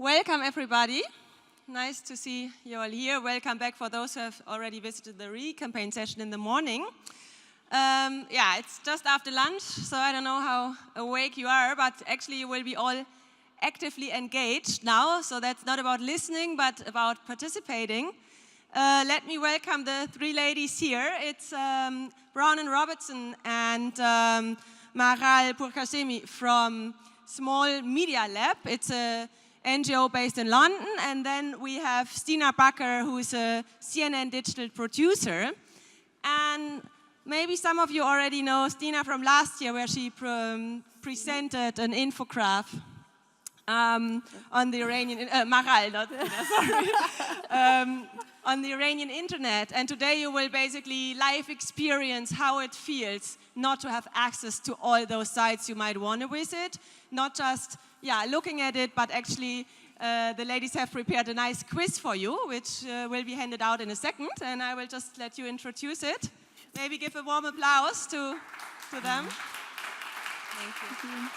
Welcome, everybody. Nice to see you all here. Welcome back for those who have already visited the re-campaign session in the morning. Yeah, it's just after lunch, so I don't know how awake you are, but actually you will be all actively engaged now, so that's not about listening, but about participating. Let me welcome the three ladies here. It's Brown and Robertson and Maral Pourkazemi from Small Media Lab. It's a NGO based in London, and then we have Stina Backer, who is a CNN digital producer. And maybe some of you already know Stina from last year, where she presented an infographic on the Iranian, Maral, not Stina, sorry, on the Iranian Internet. And today you will basically live experience how it feels not to have access to all those sites you might want to visit, not just looking at it, but actually the ladies have prepared a nice quiz for you, which will be handed out in a second, and I will just let you introduce it. Maybe give a warm applause to them. Thank you.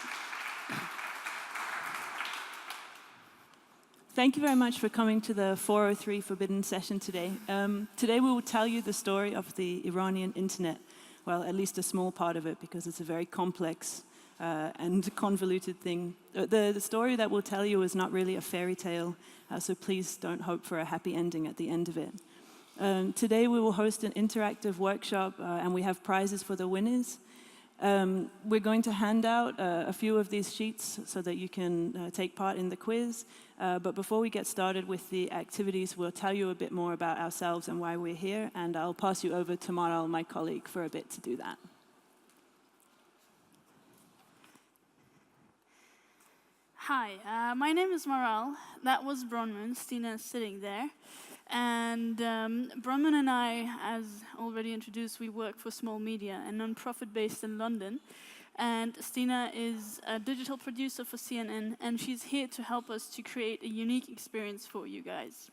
Thank you very much for coming to the 403 Forbidden session today. Today we will tell you the story of the Iranian Internet. Well, at least a small part of it, because it's a very complex and convoluted thing. The story that we'll tell you is not really a fairy tale, so please don't hope for a happy ending at the end of it. Today we will host an interactive workshop, and we have prizes for the winners. We're going to hand out a few of these sheets so that you can take part in the quiz. But before we get started with the activities, we'll tell you a bit more about ourselves and why we're here, and I'll pass you over to Maral, my colleague, for a bit to do that. Hi, my name is Maral. That was Bronwyn. Stina is sitting there. And Bronwyn and I, as already introduced, we work for Small Media, a non-profit based in London. And Stina is a digital producer for CNN, and she's here to help us to create a unique experience for you guys.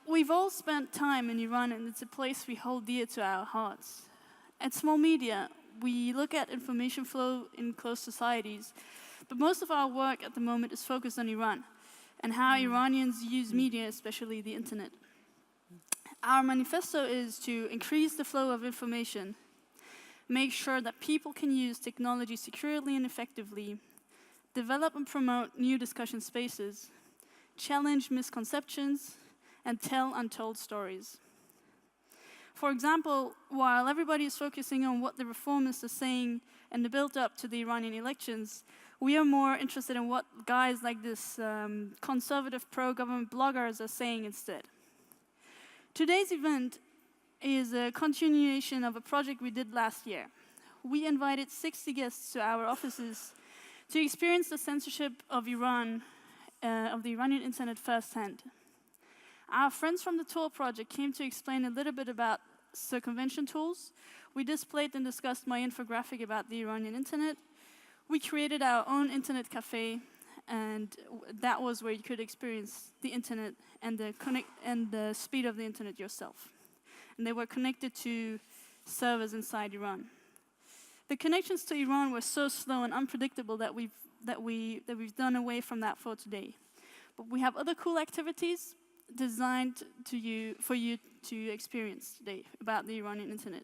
We've all spent time in Iran, and it's a place we hold dear to our hearts. At Small Media, we look at information flow in closed societies, but most of our work at the moment is focused on Iran and how Iranians use media, especially the internet. Our manifesto is to increase the flow of information, make sure that people can use technology securely and effectively, develop and promote new discussion spaces, challenge misconceptions, and tell untold stories. For example, while everybody is focusing on what the reformists are saying and the build-up to the Iranian elections, we are more interested in what guys like this conservative pro-government bloggers are saying instead. Today's event is a continuation of a project we did last year. We invited 60 guests to our offices to experience the censorship of Iran, of the Iranian Internet firsthand. Our friends from the Tool project came to explain a little bit about circumvention tools. We displayed and discussed my infographic about the Iranian Internet. We created our own internet cafe, and that was where you could experience the internet and the speed of the internet yourself. And they were connected to servers inside Iran. The connections to Iran were so slow and unpredictable that we've done away from that for today. But we have other cool activities designed for you to experience today about the Iranian Internet.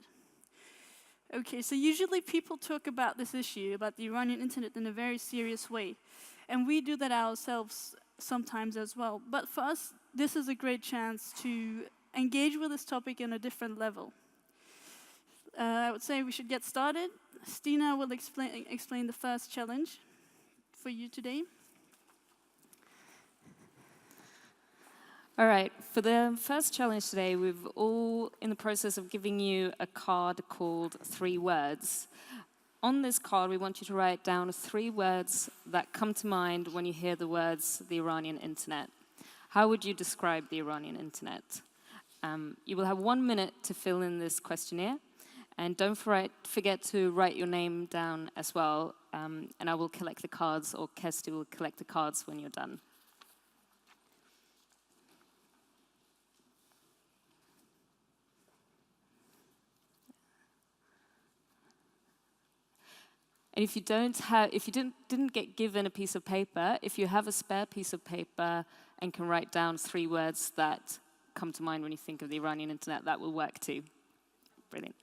Okay, so usually people talk about this issue, about the Iranian Internet, in a very serious way. And we do that ourselves sometimes as well. But for us, this is a great chance to engage with this topic on a different level. I would say we should get started. Stina will explain the first challenge for you today. All right, for the first challenge today, we're all in the process of giving you a card called 3 words. On this card, we want you to write down 3 words that come to mind when you hear the words the Iranian Internet. How would you describe the Iranian Internet? You will have 1 minute to fill in this questionnaire, and don't forget to write your name down as well, and I will collect the cards, or Kesti will collect the cards when you're done. And if you didn't get given a piece of paper, if you have a spare piece of paper and can write down 3 words that come to mind when you think of the Iranian internet, that will work too. Brilliant.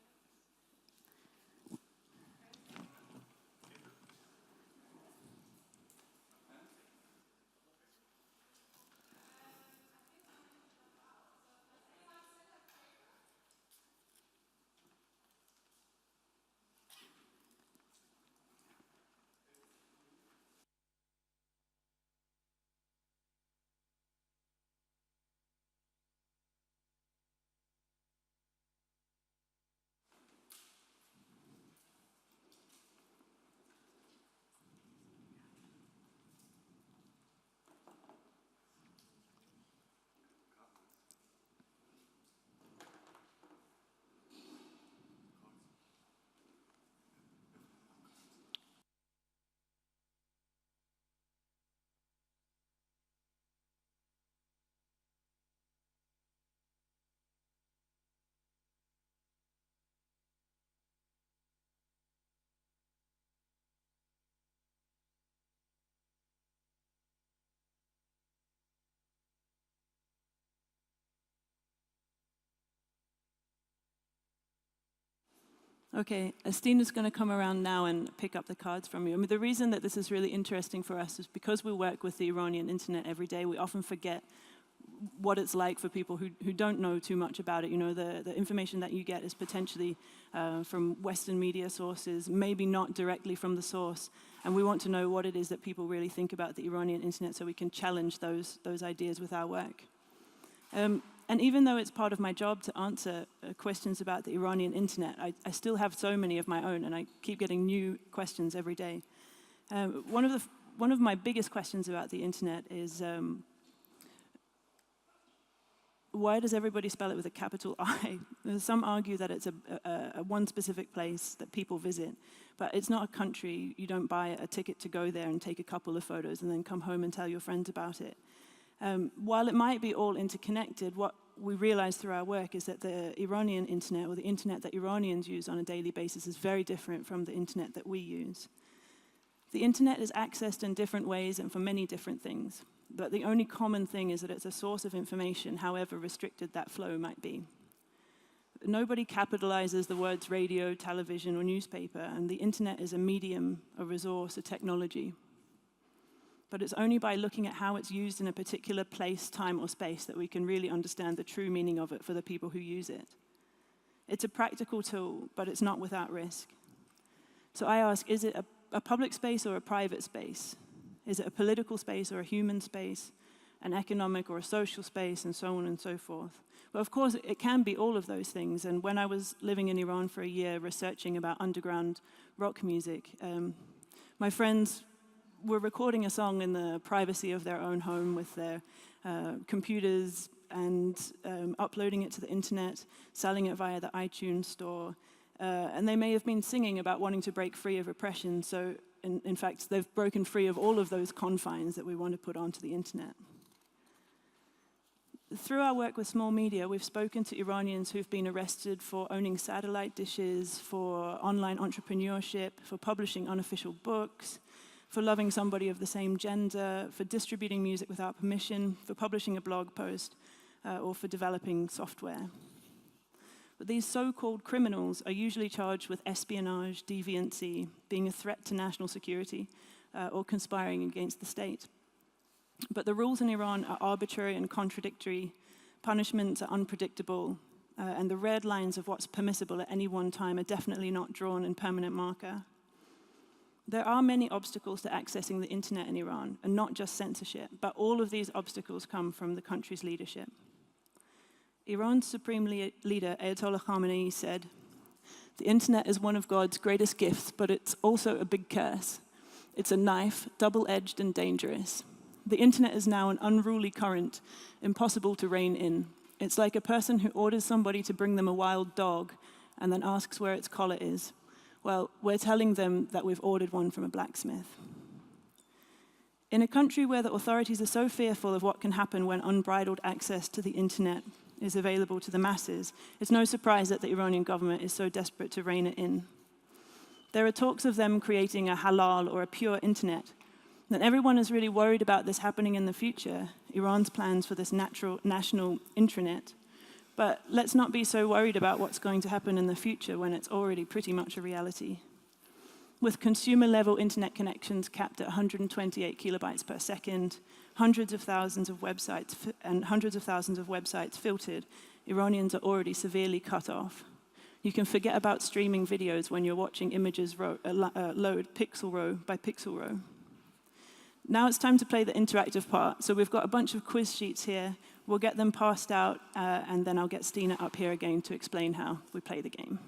Okay, Stina's going to come around now and pick up the cards from you. I mean, the reason that this is really interesting for us is because we work with the Iranian internet every day, we often forget what it's like for people who don't know too much about it. You know, the information that you get is potentially from Western media sources, maybe not directly from the source. And we want to know what it is that people really think about the Iranian internet so we can challenge those ideas with our work. And even though it's part of my job to answer questions about the Iranian internet, I still have so many of my own, and I keep getting new questions every day. One of my biggest questions about the internet is, why does everybody spell it with a capital I? Some argue that it's a one specific place that people visit, but it's not a country. You don't buy a ticket to go there and take a couple of photos and then come home and tell your friends about it. While it might be all interconnected, what we realize through our work is that the Iranian internet, or the internet that Iranians use on a daily basis, is very different from the internet that we use. The internet is accessed in different ways and for many different things, but the only common thing is that it's a source of information, however restricted that flow might be. Nobody capitalizes the words radio, television, or newspaper, and the internet is a medium, a resource, a technology. But it's only by looking at how it's used in a particular place, time, or space that we can really understand the true meaning of it for the people who use it. It's a practical tool, but it's not without risk. So I ask, is it a public space or a private space? Is it a political space or a human space, an economic or a social space, and so on and so forth? Well, of course, it can be all of those things. And when I was living in Iran for a year researching about underground rock music, my friends were recording a song in the privacy of their own home with their computers and uploading it to the internet, selling it via the iTunes store. And they may have been singing about wanting to break free of oppression. So, in fact, they've broken free of all of those confines that we want to put onto the internet. Through our work with small media, we've spoken to Iranians who've been arrested for owning satellite dishes, for online entrepreneurship, for publishing unofficial books, for loving somebody of the same gender, for distributing music without permission, for publishing a blog post, or for developing software. But these so-called criminals are usually charged with espionage, deviancy, being a threat to national security, or conspiring against the state. But the rules in Iran are arbitrary and contradictory, punishments are unpredictable, and the red lines of what's permissible at any one time are definitely not drawn in permanent marker. There are many obstacles to accessing the internet in Iran, and not just censorship, but all of these obstacles come from the country's leadership. Iran's supreme leader, Ayatollah Khamenei, said, "The internet is one of God's greatest gifts, but it's also a big curse. It's a knife, double-edged and dangerous. The internet is now an unruly current, impossible to rein in. It's like a person who orders somebody to bring them a wild dog and then asks where its collar is. Well, we're telling them that we've ordered one from a blacksmith." In a country where the authorities are so fearful of what can happen when unbridled access to the internet is available to the masses, it's no surprise that the Iranian government is so desperate to rein it in. There are talks of them creating a halal or a pure internet. And everyone is really worried about this happening in the future, Iran's plans for this national intranet. But let's not be so worried about what's going to happen in the future when it's already pretty much a reality. With consumer-level internet connections capped at 128 kilobytes per second, hundreds of thousands of websites filtered, Iranians are already severely cut off. You can forget about streaming videos when you're watching images load pixel row by pixel row. Now it's time to play the interactive part. So we've got a bunch of quiz sheets here. We'll get them passed out, and then I'll get Stina up here again to explain how we play the game.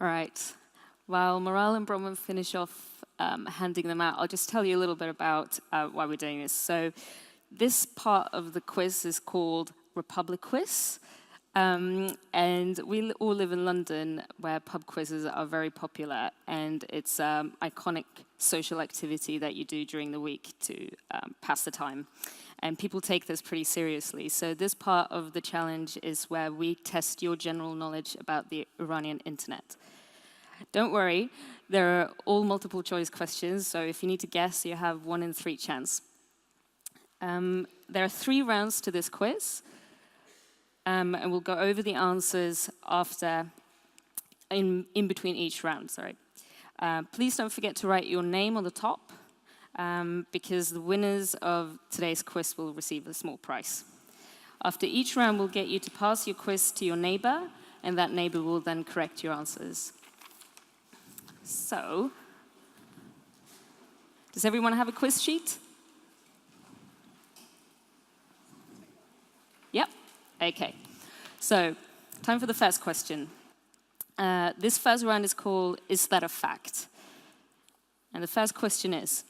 All right. While Maral and Bronwyn finish off handing them out, I'll just tell you a little bit about why we're doing this. So this part of the quiz is called Republic Quiz. And we all live in London, where pub quizzes are very popular, and it's an iconic social activity that you do during the week to pass the time. And people take this pretty seriously. So this part of the challenge is where we test your general knowledge about the Iranian internet. Don't worry, there are all multiple choice questions, so if you need to guess, you have 1 in 3 chance. There are 3 rounds to this quiz. And we'll go over the answers after, in between each round, sorry. Please don't forget to write your name on the top, because the winners of today's quiz will receive a small prize. After each round, we'll get you to pass your quiz to your neighbor, and that neighbor will then correct your answers. So, does everyone have a quiz sheet? Yep. Okay, so time for the first question. This first round is called, Is That a Fact? And the first question is,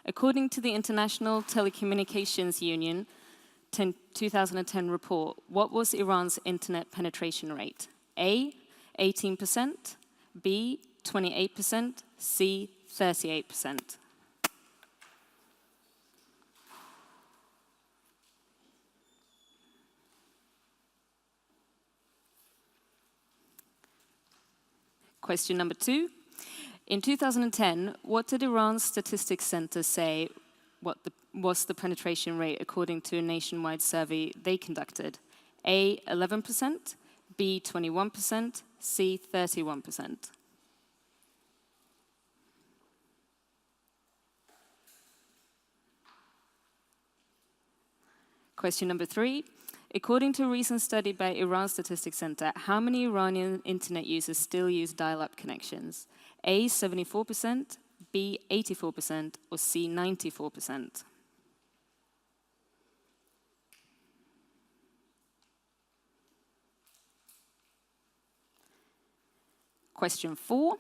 according to the International Telecommunications Union 2010 report, what was Iran's internet penetration rate? A, 18%, B, 28%, C, 38%. Question number 2. In 2010, what did Iran's Statistics Center say was the penetration rate according to a nationwide survey they conducted? A, 11%, B, 21%, C, 31%. Question number 3. According to a recent study by Iran Statistics Center, how many Iranian internet users still use dial-up connections? A, 74%, B, 84%, or C, 94%? Question 4.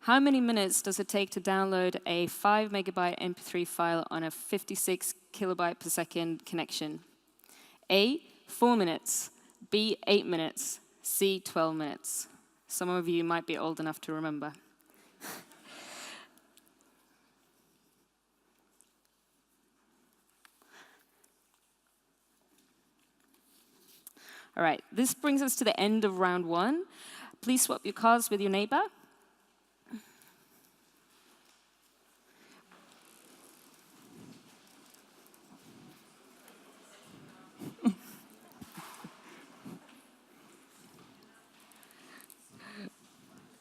How many minutes does it take to download a 5 megabyte MP3 file on a 56 kilobyte per second connection? A, 4 minutes, B, 8 minutes, C, 12 minutes. Some of you might be old enough to remember. All right, this brings us to the end of round 1. Please swap your cards with your neighbor.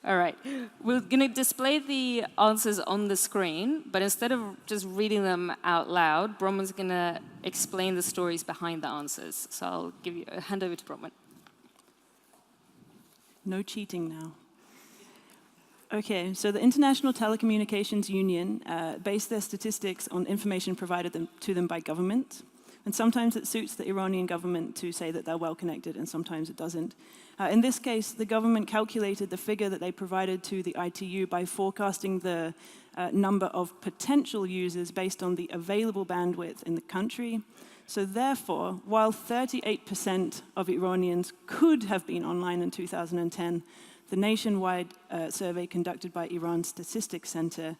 All right, we're going to display the answers on the screen, but instead of just reading them out loud, Bronwyn's going to explain the stories behind the answers. So I'll hand over to Bronwyn. No cheating now. Okay, so the International Telecommunications Union based their statistics on information provided to them by government. And sometimes it suits the Iranian government to say that they're well connected, and sometimes it doesn't. In this case, the government calculated the figure that they provided to the ITU by forecasting the number of potential users based on the available bandwidth in the country. So therefore, while 38% of Iranians could have been online in 2010, the nationwide survey conducted by Iran's Statistics Center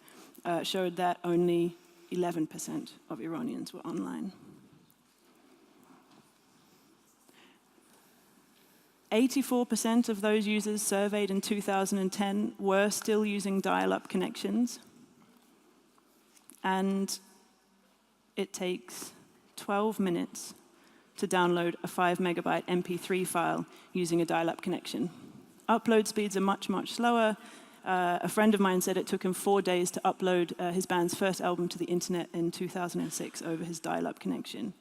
showed that only 11% of Iranians were online. 84% of those users surveyed in 2010 were still using dial-up connections. And it takes 12 minutes to download a 5 megabyte MP3 file using a dial-up connection. Upload speeds are much, much slower. A friend of mine said it took him 4 days to upload his band's first album to the internet in 2006 over his dial-up connection.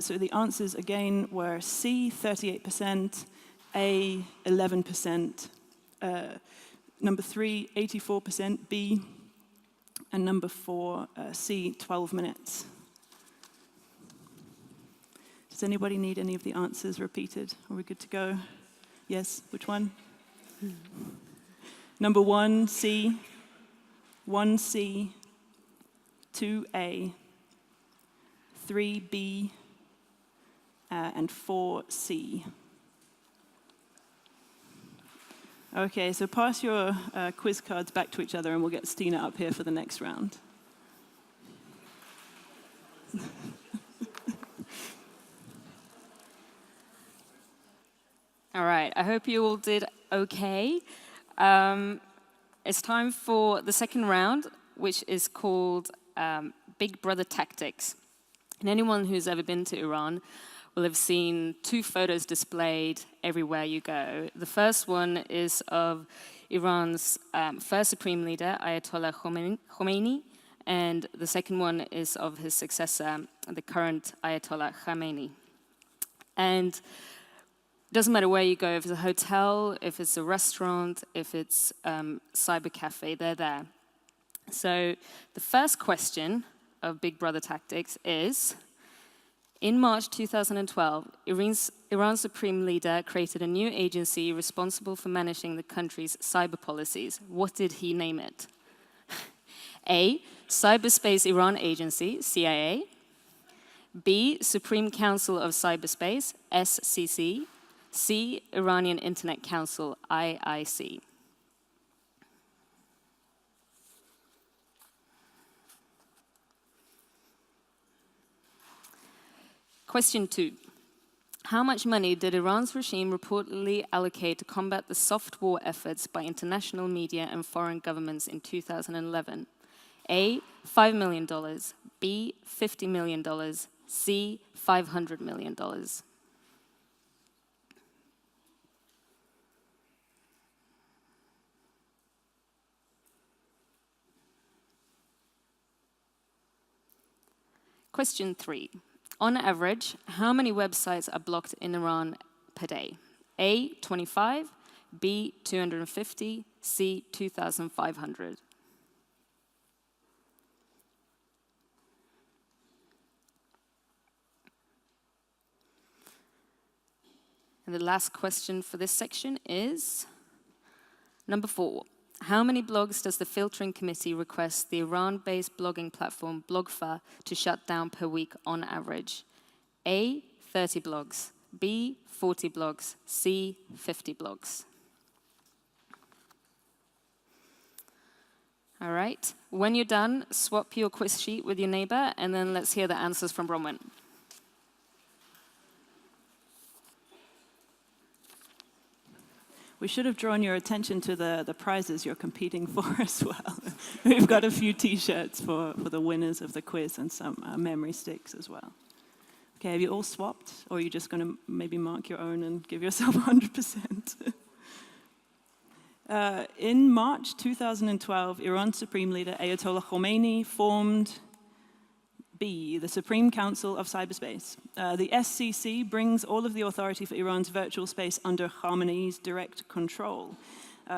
So the answers, again, were C, 38%, A, 11%, number 3, 84%, B, and number 4, C, 12 minutes. Does anybody need any of the answers repeated? Are we good to go? Yes, which one? Number 1, C, 1C, 2A, 3B, and 4C. Okay, so pass your quiz cards back to each other and we'll get Stina up here for the next round. All right, I hope you all did okay. It's time for the second round, which is called Big Brother Tactics. And anyone who's ever been to Iran will have seen 2 photos displayed everywhere you go. The first one is of Iran's first supreme leader, Ayatollah Khomeini, and the second one is of his successor, the current Ayatollah Khamenei. And it doesn't matter where you go, if it's a hotel, if it's a restaurant, if it's cyber cafe, they're there. So the first question of Big Brother Tactics is, in March 2012, Iran's supreme leader created a new agency responsible for managing the country's cyber policies. What did he name it? A, Cyberspace Iran Agency, CIA. B, Supreme Council of Cyberspace, SCC. C, Iranian Internet Council, IIC. Question 2. How much money did Iran's regime reportedly allocate to combat the soft war efforts by international media and foreign governments in 2011? A, $5 million. B, $50 million. C, $500 million. Question 3. On average, how many websites are blocked in Iran per day? A, 25, B, 250, C, 2,500. And the last question for this section is number 4. How many blogs does the filtering committee request the Iran-based blogging platform BlogFa to shut down per week on average? A, 30 blogs. B, 40 blogs. C, 50 blogs. All right. When you're done, swap your quiz sheet with your neighbor, and then let's hear the answers from Bronwyn. We should have drawn your attention to the prizes you're competing for as well. We've got a few T-shirts for the winners of the quiz and some memory sticks as well. Okay, have you all swapped? Or are you just going to maybe mark your own and give yourself 100%? In March 2012, Iran's Supreme Leader Ayatollah Khomeini formed B, the Supreme Council of Cyberspace. The SCC brings all of the authority for Iran's virtual space under Khamenei's direct control.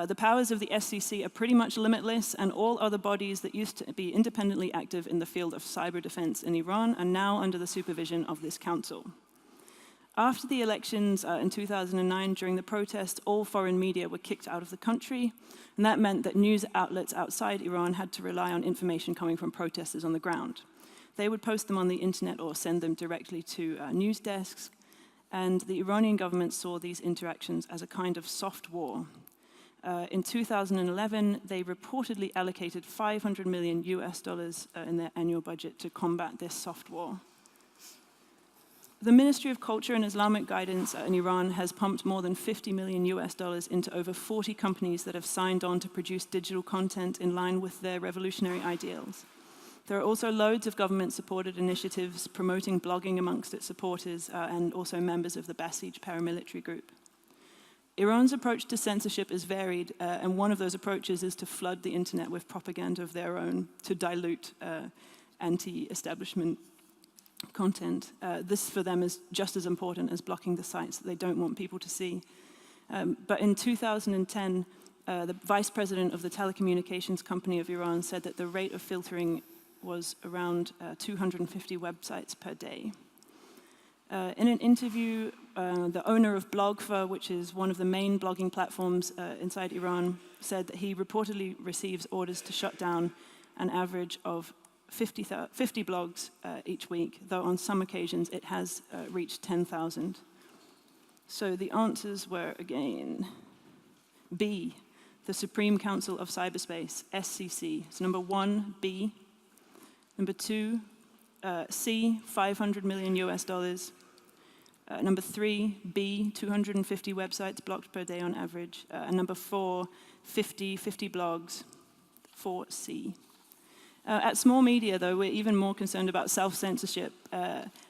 The powers of the SCC are pretty much limitless, and all other bodies that used to be independently active in the field of cyber defense in Iran are now under the supervision of this council. After the elections in 2009, during the protest, all foreign media were kicked out of the country, and that meant that news outlets outside Iran had to rely on information coming from protesters on the ground. They would post them on the internet or send them directly to news desks, and the Iranian government saw these interactions as a kind of soft war. In 2011, they reportedly allocated $500 million in their annual budget to combat this soft war. The Ministry of Culture and Islamic Guidance in Iran has pumped more than $50 million into over 40 companies that have signed on to produce digital content in line with their revolutionary ideals. There are also loads of government-supported initiatives promoting blogging amongst its supporters and also members of the Basij paramilitary group. Iran's approach to censorship is varied, and one of those approaches is to flood the internet with propaganda of their own to dilute anti-establishment content. This for them is just as important as blocking the sites that they don't want people to see. But in 2010, the vice president of the telecommunications company of Iran said that the rate of filtering was around 250 websites per day. In an interview, the owner of Blogfa, which is one of the main blogging platforms inside Iran, said that he reportedly receives orders to shut down an average of 50 blogs each week, though on some occasions it has reached 10,000. So the answers were, again, B, the Supreme Council of Cyberspace, SCC. So number 1, B. Number 2, C, $500 million. Number 3, B, 250 websites blocked per day on average. And number 4, 50 blogs, 4C. At Small Media, though, we're even more concerned about self-censorship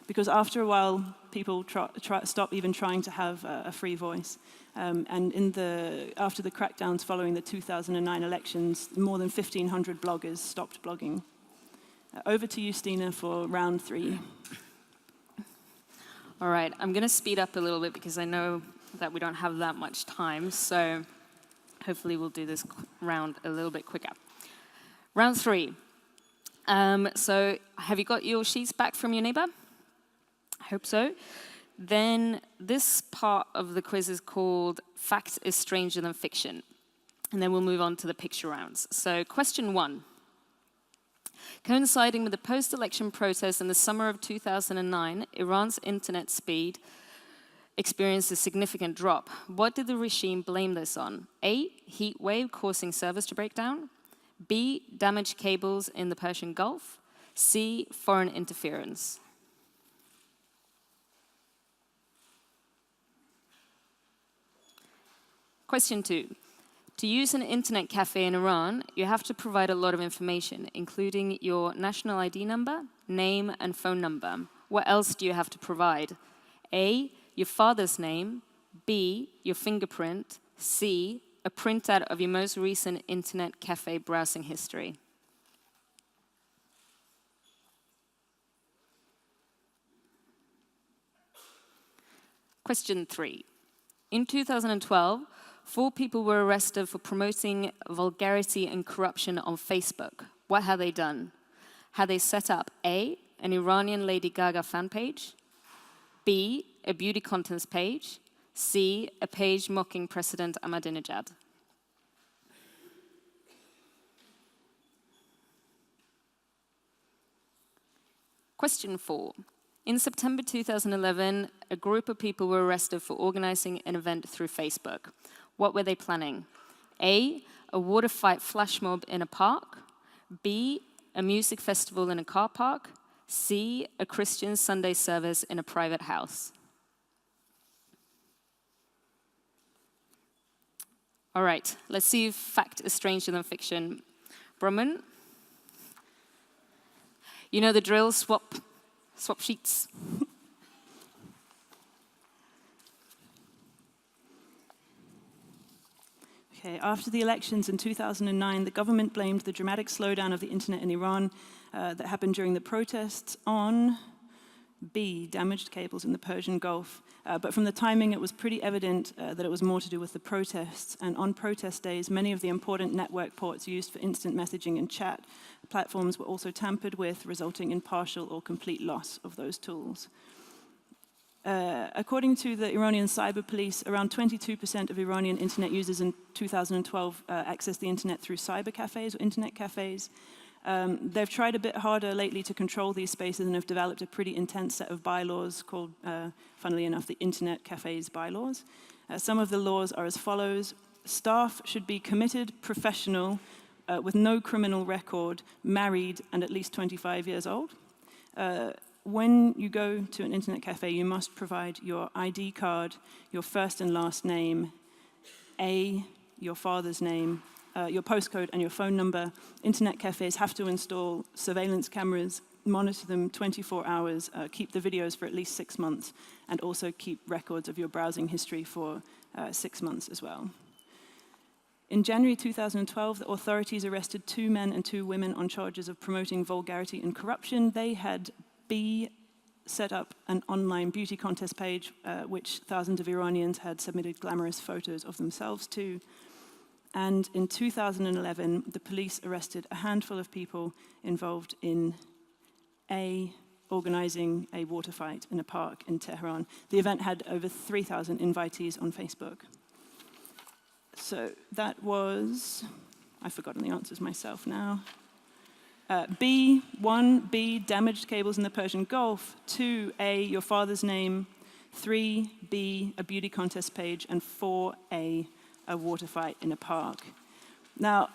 because after a while, people stop even trying to have a free voice. And after the crackdowns following the 2009 elections, more than 1,500 bloggers stopped blogging. Over to you, Stina, for round 3. All right, I'm going to speed up a little bit because I know that we don't have that much time, so hopefully we'll do this round a little bit quicker. Round 3. So have you got your sheets back from your neighbor? I hope so. Then this part of the quiz is called Fact is Stranger Than Fiction. And then we'll move on to the picture rounds. So question 1. Coinciding with the post-election protests in the summer of 2009, Iran's internet speed experienced a significant drop. What did the regime blame this on? A, heat wave causing servers to break down. B, damaged cables in the Persian Gulf. C, foreign interference. Question 2. To use an internet cafe in Iran, you have to provide a lot of information, including your national ID number, name, and phone number. What else do you have to provide? A, your father's name. B, your fingerprint. C, a printout of your most recent internet cafe browsing history. Question 3. In 2012, 4 people were arrested for promoting vulgarity and corruption on Facebook. What had they done? Had they set up A, an Iranian Lady Gaga fan page, B, a beauty contest page, C, a page mocking President Ahmadinejad? Question 4. In September 2011, a group of people were arrested for organizing an event through Facebook. What were they planning? A water fight flash mob in a park. B, a music festival in a car park. C, a Christian Sunday service in a private house. All right, let's see if fact is stranger than fiction. Bronwyn? You know the drill, swap sheets. Okay, after the elections in 2009, the government blamed the dramatic slowdown of the internet in Iran that happened during the protests on B, damaged cables in the Persian Gulf. But from the timing, it was pretty evident that it was more to do with the protests. And on protest days, many of the important network ports used for instant messaging and chat platforms were also tampered with, resulting in partial or complete loss of those tools. According to the Iranian cyber police, around 22% of Iranian internet users in 2012 accessed the internet through cyber cafes or internet cafes. They've tried a bit harder lately to control these spaces and have developed a pretty intense set of bylaws called, funnily enough, the Internet Cafes bylaws. Some of the laws are as follows. Staff should be committed, professional, with no criminal record, married, and at least 25 years old. When you go to an internet cafe, you must provide your ID card, your first and last name, your father's name, your postcode and your phone number. Internet cafes have to install surveillance cameras, monitor them 24 hours, keep the videos for at least 6 months, and also keep records of your browsing history for 6 months as well. In January 2012, the authorities arrested 2 men and 2 women on charges of promoting vulgarity and corruption. They had set up an online beauty contest page, which thousands of Iranians had submitted glamorous photos of themselves to. And in 2011, the police arrested a handful of people involved in organizing a water fight in a park in Tehran. The event had over 3,000 invitees on Facebook. So that was, I've forgotten the answers myself now. B, 1B, damaged cables in the Persian Gulf. 2A, your father's name. 3B, a beauty contest page. And 4A, a water fight in a park. Now,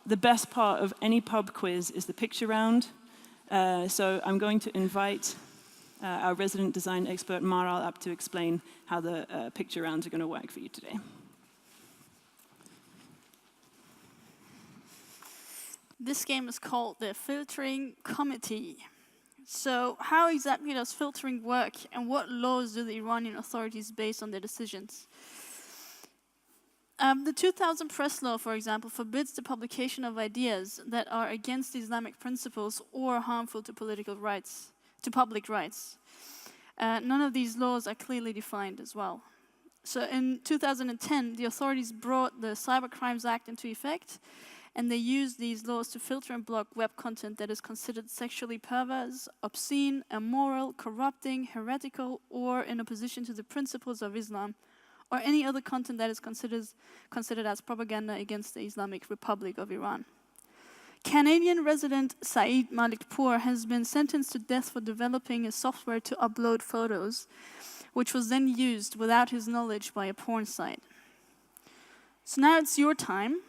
the best part of any pub quiz is the picture round. So I'm going to invite our resident design expert, Maral, up to explain how the picture rounds are going to work for you today. This game is called the Filtering Committee. So how exactly does filtering work, and what laws do the Iranian authorities base on their decisions? The 2000 press law, for example, forbids the publication of ideas that are against Islamic principles or harmful to political rights, to public rights. None of these laws are clearly defined as well. So in 2010, the authorities brought the Cybercrimes Act into effect, and they use these laws to filter and block web content that is considered sexually perverse, obscene, immoral, corrupting, heretical, or in opposition to the principles of Islam, or any other content that is considered as propaganda against the Islamic Republic of Iran. Canadian resident Saeed Malikpour has been sentenced to death for developing a software to upload photos, which was then used without his knowledge by a porn site. So now it's your time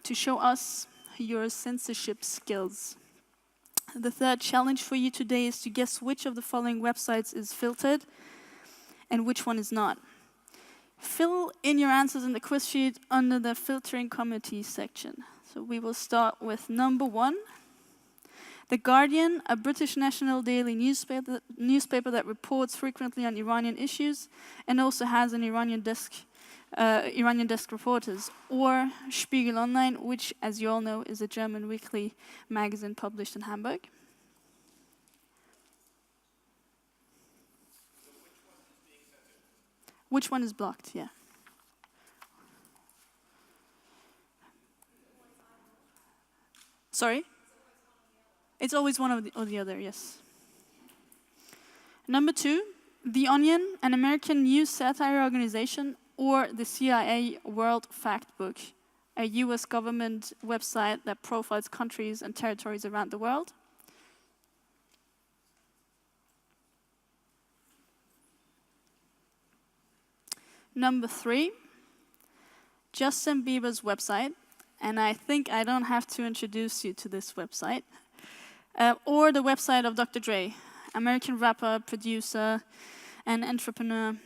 to show us your censorship skills. The third challenge for you today is to guess which of the following websites is filtered and which one is not. Fill in your answers in the quiz sheet under the Filtering Committee section. So we will start with number 1. The Guardian, a British national daily newspaper that reports frequently on Iranian issues and also has an Iranian desk reporters, or Spiegel Online, which, as you all know, is a German weekly magazine published in Hamburg. Which one is blocked? Yeah. Sorry? It's always one or the other, yes. Number 2, The Onion, an American news satire organization, or the CIA World Factbook, a US government website that profiles countries and territories around the world. Number 3, Justin Bieber's website, and I think I don't have to introduce you to this website, or the website of Dr. Dre, American rapper, producer, and entrepreneur.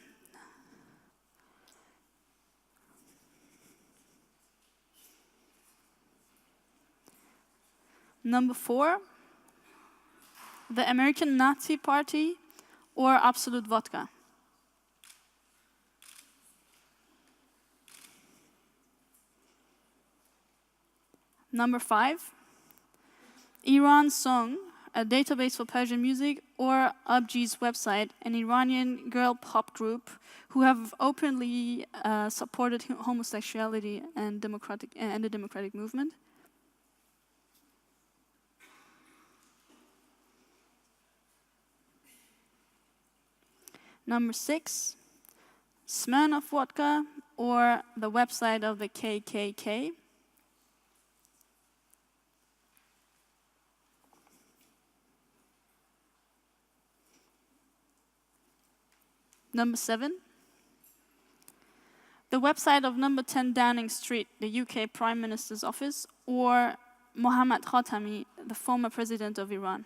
Number 4, the American Nazi Party or Absolute Vodka. Number 5, Iran Song, a database for Persian music, or Abji's website, an Iranian girl pop group who have openly supported homosexuality and the democratic movement. Number 6, Smirnoff Vodka, or the website of the KKK. Number 7, the website of number 10 Downing Street, the UK Prime Minister's office, or Mohammad Khatami, the former president of Iran.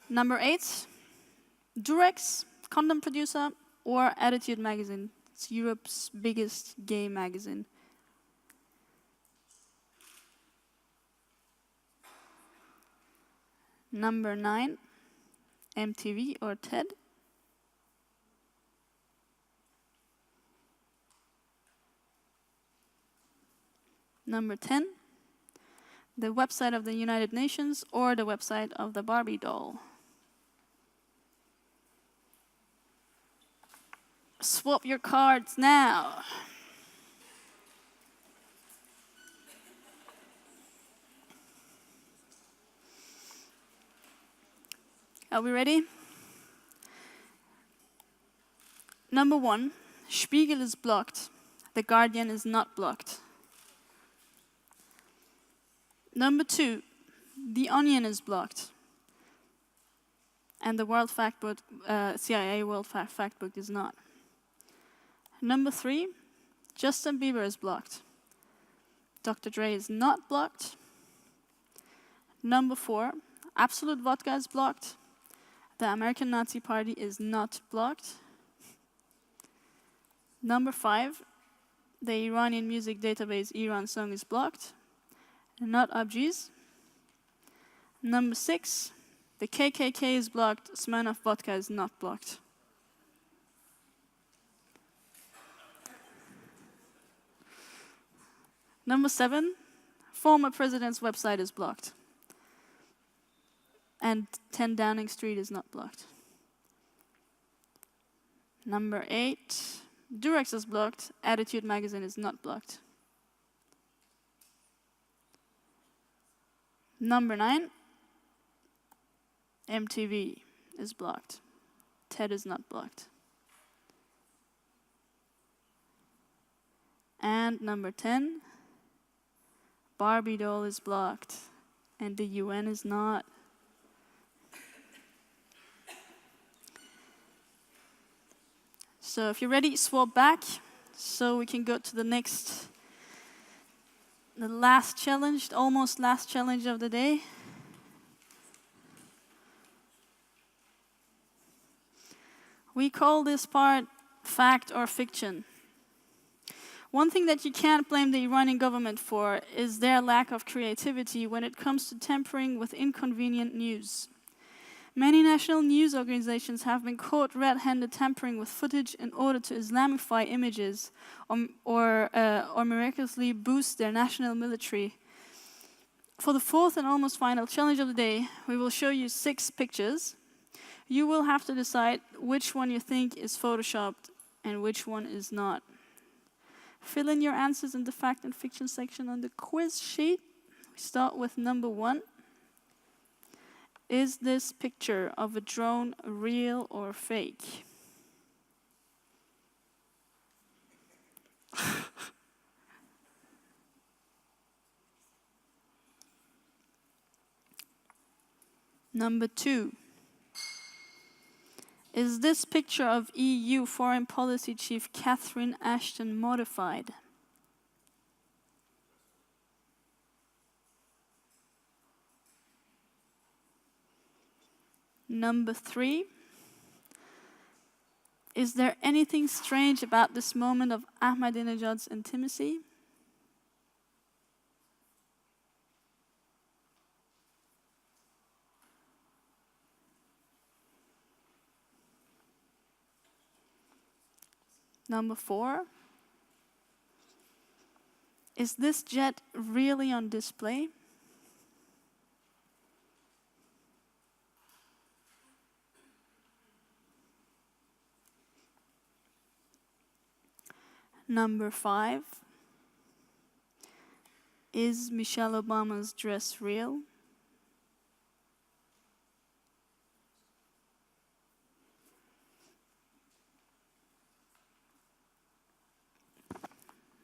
Number 8, Durex, condom producer, or Attitude magazine. It's Europe's biggest gay magazine. Number 9, MTV or TED. Number 10, the website of the United Nations or the website of the Barbie doll. Swap your cards now. Are we ready? Number 1, Spiegel is blocked. The Guardian is not blocked. Number 2, The Onion is blocked. And the World Factbook, CIA World Factbook is not. Number 3, Justin Bieber is blocked. Dr. Dre is not blocked. Number 4, Absolute Vodka is blocked. The American Nazi Party is not blocked. Number 5, the Iranian music database Iran Song is blocked. Not Abji's. Number 6, the KKK is blocked. Smirnoff Vodka is not blocked. Number 7, former president's website is blocked. And 10 Downing Street is not blocked. Number 8, Durex is blocked. Attitude magazine is not blocked. Number 9, MTV is blocked. TED is not blocked. And number 10, Barbie doll is blocked. And the UN is not. So if you're ready, swap back so we can go to the last challenge, almost last challenge of the day. We call this part fact or fiction. One thing that you can't blame the Iranian government for is their lack of creativity when it comes to tampering with inconvenient news. Many national news organizations have been caught red-handed tampering with footage in order to Islamify images or miraculously boost their national military. For the fourth and almost final challenge of the day, we will show you 6 pictures. You will have to decide which one you think is photoshopped and which one is not. Fill in your answers in the fact and fiction section on the quiz sheet. We start with number 1. Is this picture of a drone real or fake? Number 2. Is this picture of EU Foreign Policy Chief Catherine Ashton modified? Number 3. Is there anything strange about this moment of Ahmadinejad's intimacy? Number 4. Is this jet really on display? Number 5. Is Michelle Obama's dress real?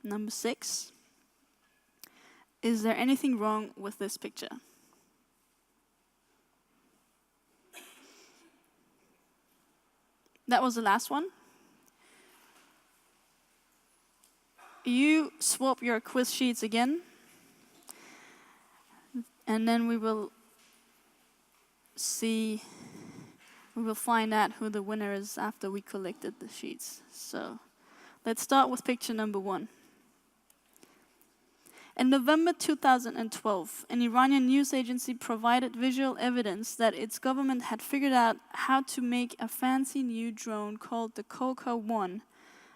Number 6. Is there anything wrong with this picture? That was the last one. You swap your quiz sheets again, and then we will find out who the winner is after we collected the sheets. So let's start with picture number 1. In November 2012, an Iranian news agency provided visual evidence that its government had figured out how to make a fancy new drone called the Coca-1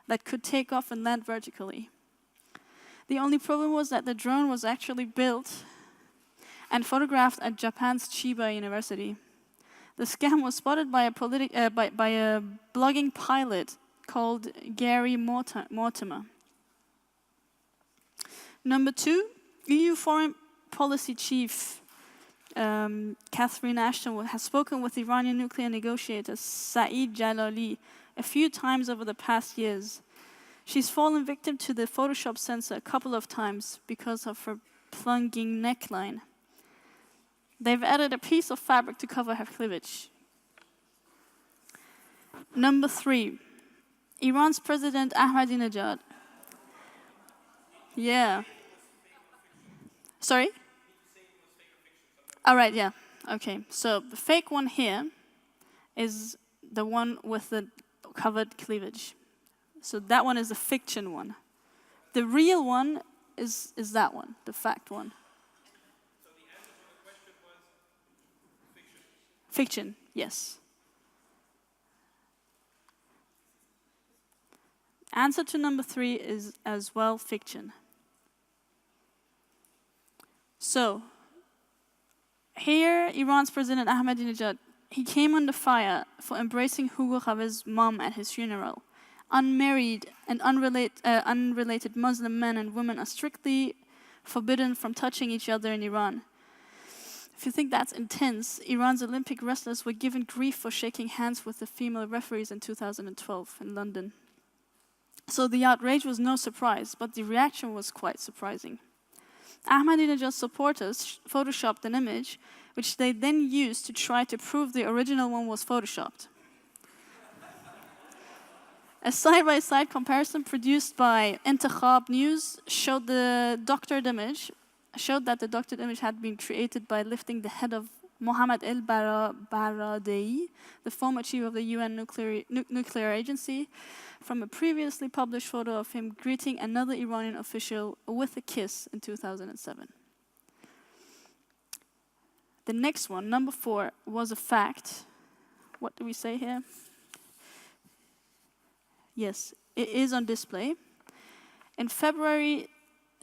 that could take off and land vertically. The only problem was that the drone was actually built and photographed at Japan's Chiba University. The scam was spotted by a blogging pilot called Gary Mortimer. Number 2, EU Foreign Policy Chief Catherine Ashton has spoken with Iranian nuclear negotiator Saeed Jalali a few times over the past years. She's fallen victim to the Photoshop censor a couple of times because of her plunging neckline. They've added a piece of fabric to cover her cleavage. Number 3, Iran's President Ahmadinejad. Yeah. Sorry? All right, yeah. Okay, so the fake one here is the one with the covered cleavage. So that one is the fiction one. The real one is that one, the fact one. So the answer to the question was fiction? Fiction, yes. Answer to number 3 is as well fiction. So, here Iran's President Ahmadinejad, he came under fire for embracing Hugo Chavez's mom at his funeral. Unmarried and unrelated Muslim men and women are strictly forbidden from touching each other in Iran. If you think that's intense, Iran's Olympic wrestlers were given grief for shaking hands with the female referees in 2012 in London. So the outrage was no surprise, but the reaction was quite surprising. Ahmadinejad's supporters photoshopped an image, which they then used to try to prove the original one was photoshopped. A side-by-side comparison produced by Intikhab News showed that the doctored image had been created by lifting the head of Mohammad el-Baradei, the former chief of the UN nuclear agency, from a previously published photo of him greeting another Iranian official with a kiss in 2007. The next one, number 4, was a fact. What do we say here? Yes, it is on display. In February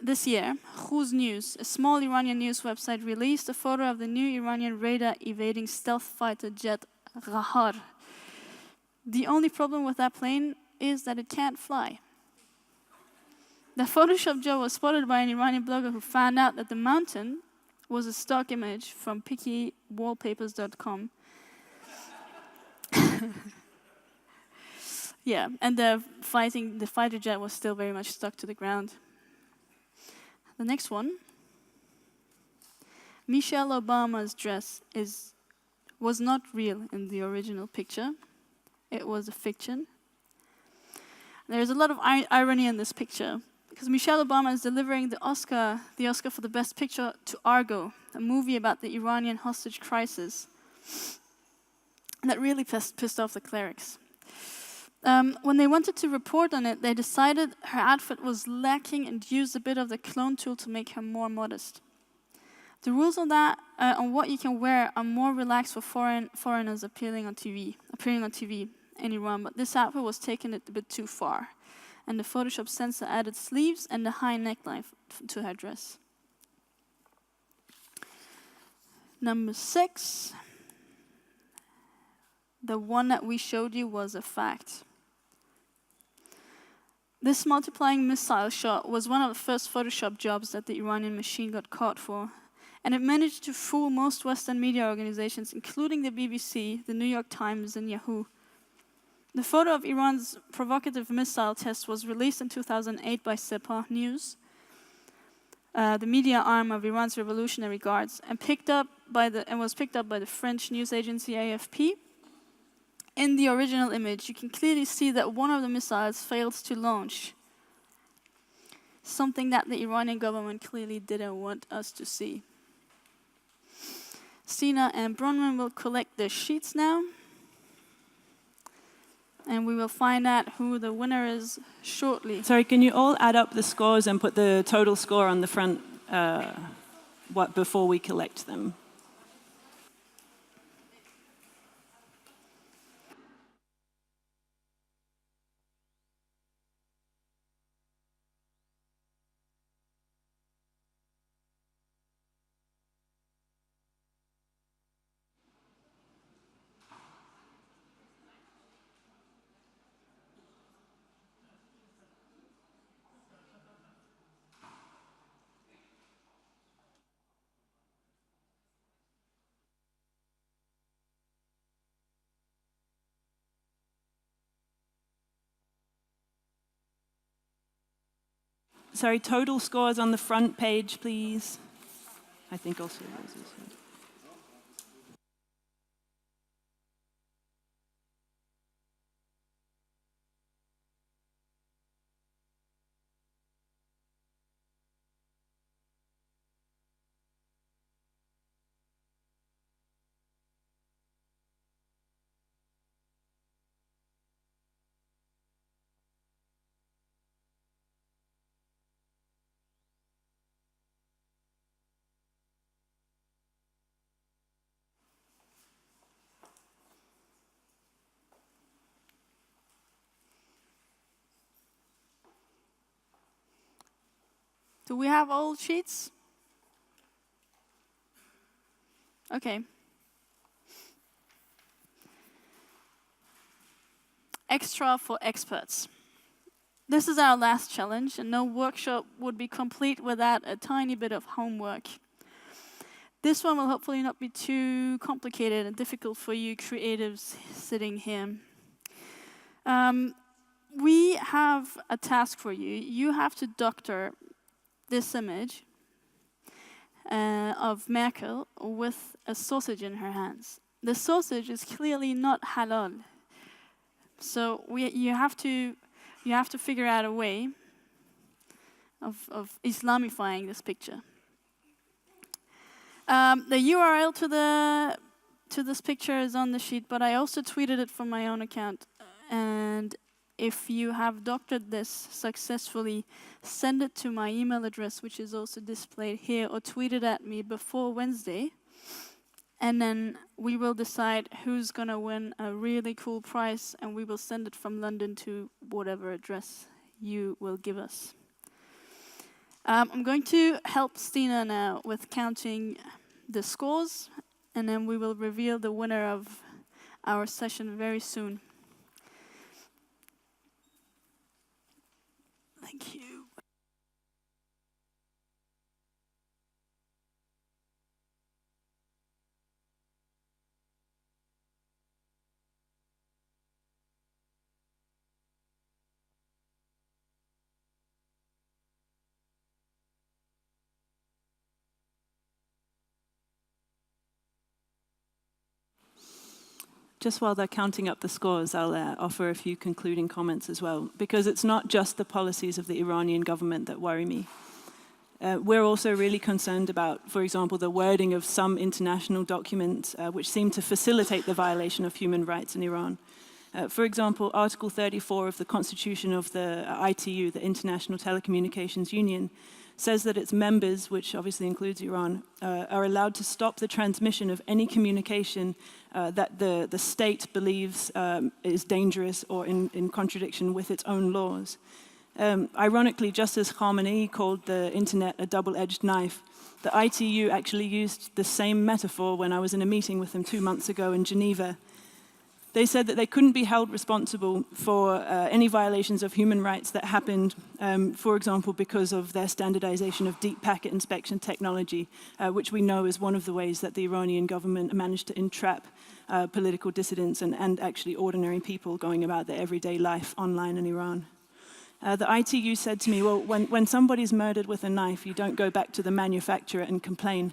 this year, Khuz News, a small Iranian news website, released a photo of the new Iranian radar-evading stealth fighter jet Ghahar. The only problem with that plane is that it can't fly. The Photoshop job was spotted by an Iranian blogger who found out that the mountain was a stock image from pickiewallpapers.com. Yeah, and the fighter jet was still very much stuck to the ground. The next one. Michelle Obama's dress was not real in the original picture. it was a fiction. There's a lot of irony in this picture, because Michelle Obama is delivering the Oscar for the Best Picture to Argo, a movie about the Iranian hostage crisis. And that really pissed off the clerics. When they wanted to report on it, they decided her outfit was lacking and used a bit of the clone tool to make her more modest. The rules on that, on what you can wear, are more relaxed for foreigners appearing on TV in Iran, but this outfit was taken a bit too far, and the Photoshop censor added sleeves and a high neckline to her dress. Number 6. The one that we showed you was a fact. This multiplying missile shot was one of the first Photoshop jobs that the Iranian machine got caught for, and it managed to fool most Western media organizations, including the BBC, the New York Times, and Yahoo. The photo of Iran's provocative missile test was released in 2008 by Sepah News, the media arm of Iran's Revolutionary Guards, and was picked up by the French news agency AFP. In the original image, you can clearly see that one of the missiles failed to launch, something that the Iranian government clearly didn't want us to see. Stina and Bronwyn will collect the sheets now, and we will find out who the winner is shortly. Sorry, can you all add up the scores and put the total score on the front before we collect them? Sorry, total scores on the front page, please. I think also yours is here. Do we have all sheets? Okay. Extra for experts. This is our last challenge, and no workshop would be complete without a tiny bit of homework. This one will hopefully not be too complicated and difficult for you creatives sitting here. We have a task for you. You have to doctor this image of Merkel with a sausage in her hands. The sausage is clearly not halal, so you have to figure out a way of Islamifying this picture. The URL to this picture is on the sheet, but I also tweeted it from my own account. And if you have doctored this successfully, send it to my email address, which is also displayed here, or tweet it at me before Wednesday. And then we will decide who's going to win a really cool prize, and we will send it from London to whatever address you will give us. I'm going to help Stina now with counting the scores, and then we will reveal the winner of our session very soon. Thank you. Just while they're counting up the scores, I'll offer a few concluding comments as well, because it's not just the policies of the Iranian government that worry me. We're also really concerned about, for example, the wording of some international documents which seem to facilitate the violation of human rights in Iran. For example, Article 34 of the Constitution of the ITU, the International Telecommunications Union, says that its members, which obviously includes Iran, are allowed to stop the transmission of any communication that the state believes is dangerous or in contradiction with its own laws. Ironically, just as Khamenei called the internet a double-edged knife, the ITU actually used the same metaphor when I was in a meeting with them 2 months ago in Geneva. They said that they couldn't be held responsible for any violations of human rights that happened, for example, because of their standardization of deep packet inspection technology, which we know is one of the ways that the Iranian government managed to entrap political dissidents and actually ordinary people going about their everyday life online in Iran. The ITU said to me, well, when somebody's murdered with a knife, you don't go back to the manufacturer and complain.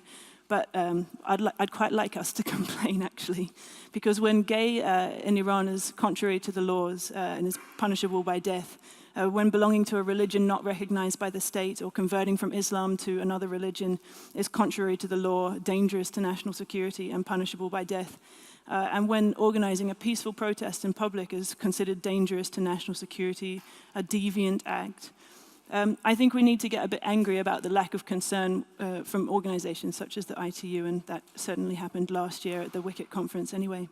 But I'd quite like us to complain, actually, because when gay in Iran is contrary to the laws and is punishable by death, when belonging to a religion not recognized by the state or converting from Islam to another religion is contrary to the law, dangerous to national security and punishable by death, and when organizing a peaceful protest in public is considered dangerous to national security, a deviant act, I think we need to get a bit angry about the lack of concern from organizations such as the ITU, and that certainly happened last year at the Wicked conference anyway.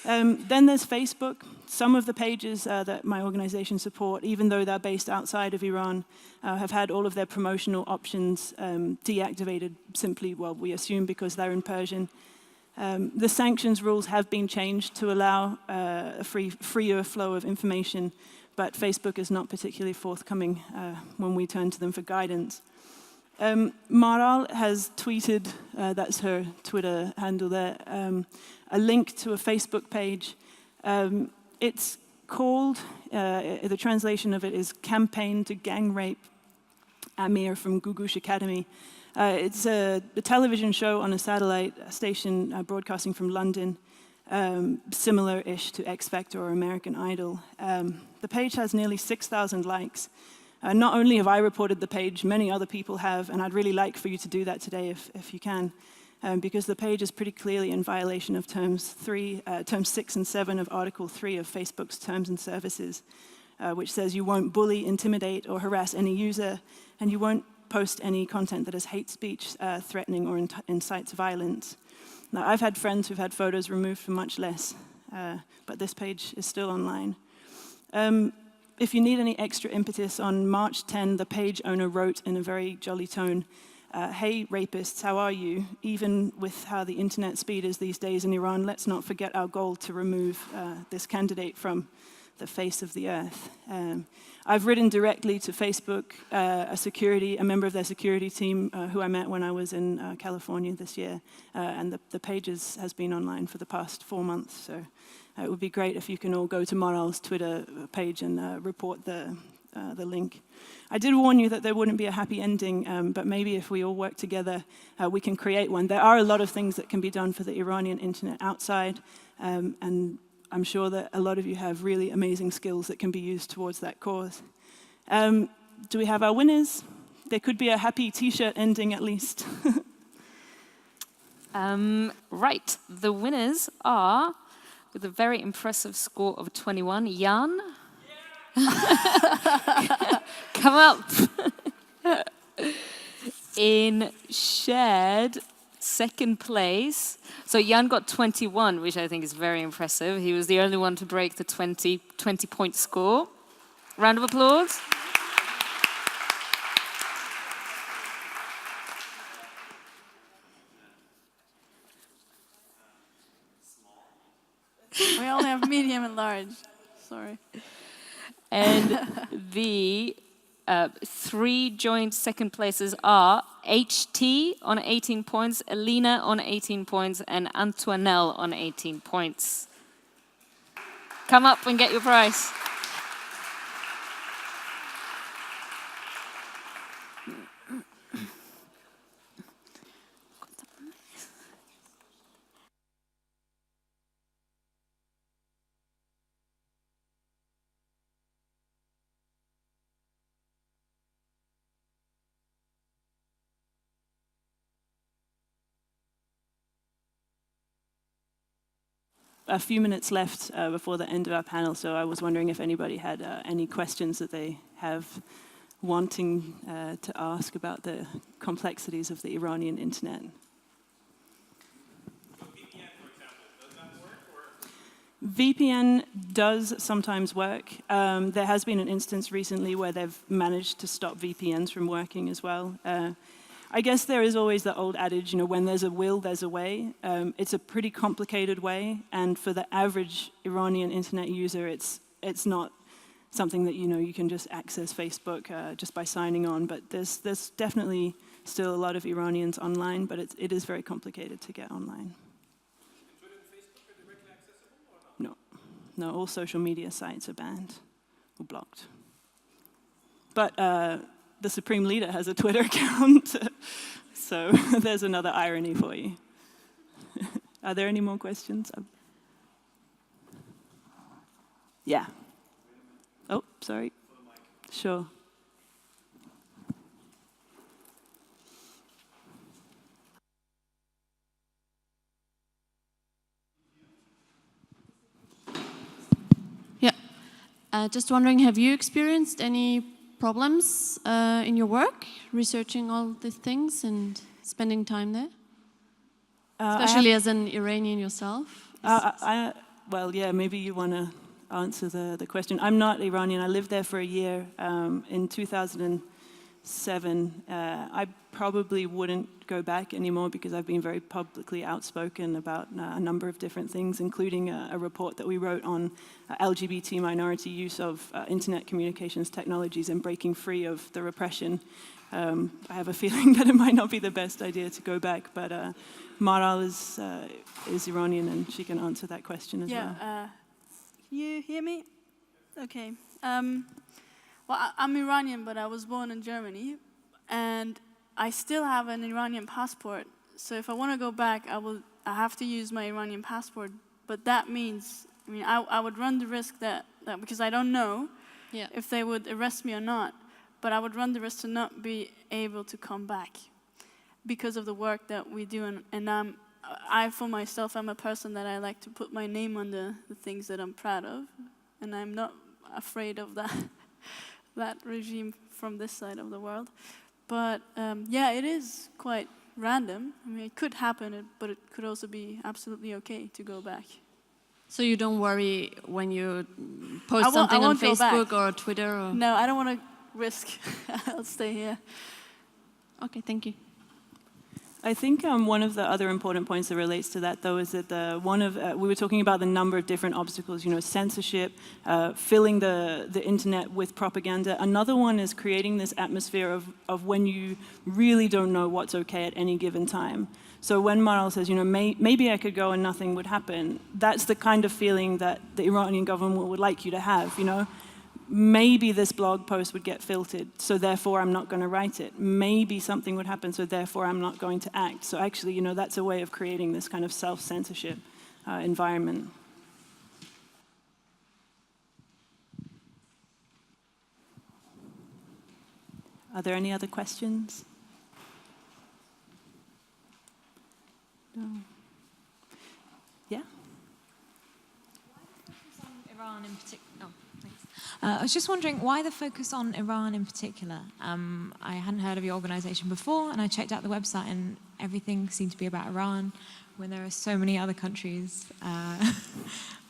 Then there's Facebook. Some of the pages that my organization support, even though they're based outside of Iran, have had all of their promotional options deactivated simply, well, we assume because they're in Persian. The sanctions rules have been changed to allow a freer flow of information, but Facebook is not particularly forthcoming when we turn to them for guidance. Maral has tweeted, that's her Twitter handle there, a link to a Facebook page. It's called, the translation of it is Campaign to Gang Rape Amir from Gugush Academy. It's a television show on a satellite station broadcasting from London, similar-ish to X Factor or American Idol. The page has nearly 6,000 likes. Not only have I reported the page, many other people have, and I'd really like for you to do that today if you can, because the page is pretty clearly in violation of terms 6 and 7 of Article 3 of Facebook's Terms and Services, which says you won't bully, intimidate, or harass any user, and you won't post any content that is hate speech, threatening, or incites violence. Now, I've had friends who've had photos removed for much less, but this page is still online. If you need any extra impetus, on March 10, the page owner wrote in a very jolly tone, hey, rapists, how are you? Even with how the internet speed is these days in Iran, let's not forget our goal to remove this candidate from the face of the earth. I've written directly to Facebook, a member of their security team who I met when I was in California this year, and the page has been online for the past 4 months, so it would be great if you can all go to Maral's Twitter page and report the link. I did warn you that there wouldn't be a happy ending, but maybe if we all work together, we can create one. There are a lot of things that can be done for the Iranian internet outside, and I'm sure that a lot of you have really amazing skills that can be used towards that cause. Do we have our winners? There could be a happy t-shirt ending at least. Right, the winners are, with a very impressive score of 21, Jan. Come up. In shared second place. So Jan got 21, which I think is very impressive. He was the only one to break the 20-point score. Round of applause. We only have medium and large. Sorry. And the 3 joint second places are HT on 18 points, Elena on 18 points, and Antoinelle on 18 points. Come up and get your prize. a few minutes left before the end of our panel, so I was wondering if anybody had any questions that they have wanting to ask about the complexities of the Iranian internet. VPN, for example, does that work? Or? VPN does sometimes work. There has been an instance recently where they've managed to stop VPNs from working as well. I guess there is always the old adage, you know, when there's a will, there's a way. It's a pretty complicated way, and for the average Iranian internet user, it's not something that, you know, you can just access Facebook just by signing on. But there's definitely still a lot of Iranians online, but it is very complicated to get online. Twitter and Facebook are directly accessible or not? No, all social media sites are banned or blocked. But the Supreme Leader has a Twitter account, so there's another irony for you. Are there any more questions? Yeah. Oh, sorry. Sure. Yeah. Just wondering, have you experienced any problems in your work, researching all these things and spending time there? Especially as an Iranian yourself? Well, yeah, maybe you want to answer the question. I'm not Iranian. I lived there for a year in 2007. I probably wouldn't go back anymore because I've been very publicly outspoken about a number of different things, including a report that we wrote on LGBT minority use of internet communications technologies and breaking free of the repression. I have a feeling that it might not be the best idea to go back, but Maral is Iranian and she can answer that question as well. Can you hear me? Okay. Well, I'm Iranian, but I was born in Germany, and I still have an Iranian passport. So if I want to go back, I have to use my Iranian passport. But that means, I mean, I would run the risk that because I don't know if they would arrest me or not, but I would run the risk to not be able to come back because of the work that we do. And I, for myself, I'm a person that I like to put my name on the things that I'm proud of, and I'm not afraid of that regime from this side of the world. But yeah, it is quite random. I mean, it could happen, but it could also be absolutely okay to go back. So you don't worry when you post something on Facebook or Twitter? Or? No, I don't want to risk. I'll stay here. Okay, thank you. I think one of the other important points that relates to that, though, is that we were talking about the number of different obstacles, you know, censorship, filling the internet with propaganda. Another one is creating this atmosphere of when you really don't know what's okay at any given time. So when Maral says, you know, maybe I could go and nothing would happen, that's the kind of feeling that the Iranian government would like you to have, you know. Maybe this blog post would get filtered, so therefore I'm not going to write it. Maybe something would happen, so therefore I'm not going to act. So actually, you know, that's a way of creating this kind of self-censorship environment. Are there any other questions? No. Yeah? Iran in particular. Oh, thanks. I was just wondering why the focus on Iran in particular. I hadn't heard of your organization before, and I checked out the website, and everything seemed to be about Iran, when there are so many other countries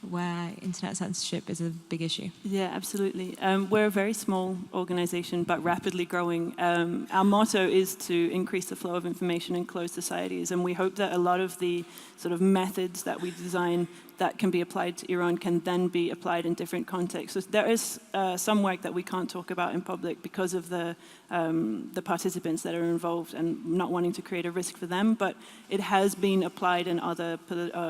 where internet censorship is a big issue. Yeah, absolutely. We're a very small organization, but rapidly growing. Our motto is to increase the flow of information in closed societies, and we hope that a lot of the sort of methods that we design that can be applied to Iran can then be applied in different contexts. So there is some work that we can't talk about in public because of the participants that are involved and not wanting to create a risk for them, but it has been applied in other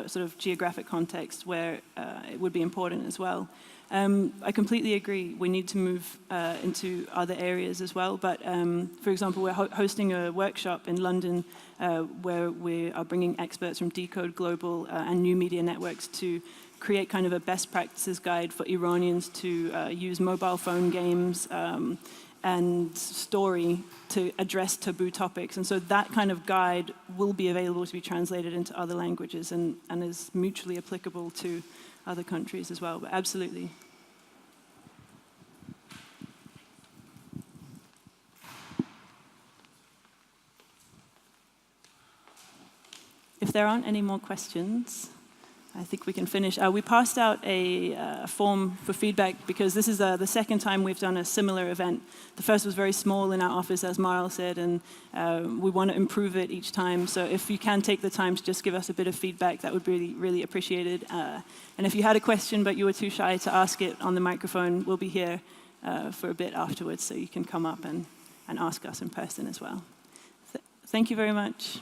sort of geographic contexts where it would be important as well. I completely agree. We need to move into other areas as well. But for example, we're hosting a workshop in London where we are bringing experts from Decode Global and New Media Networks to create kind of a best practices guide for Iranians to use mobile phone games and story to address taboo topics. And so that kind of guide will be available to be translated into other languages and is mutually applicable to other countries as well, but absolutely. If there aren't any more questions, I think we can finish. We passed out a form for feedback because this is the second time we've done a similar event. The first was very small in our office, as Maral said, and we want to improve it each time. So if you can take the time to just give us a bit of feedback, that would be really, really appreciated. And if you had a question but you were too shy to ask it on the microphone, we'll be here for a bit afterwards, so you can come up and ask us in person as well. Thank you very much.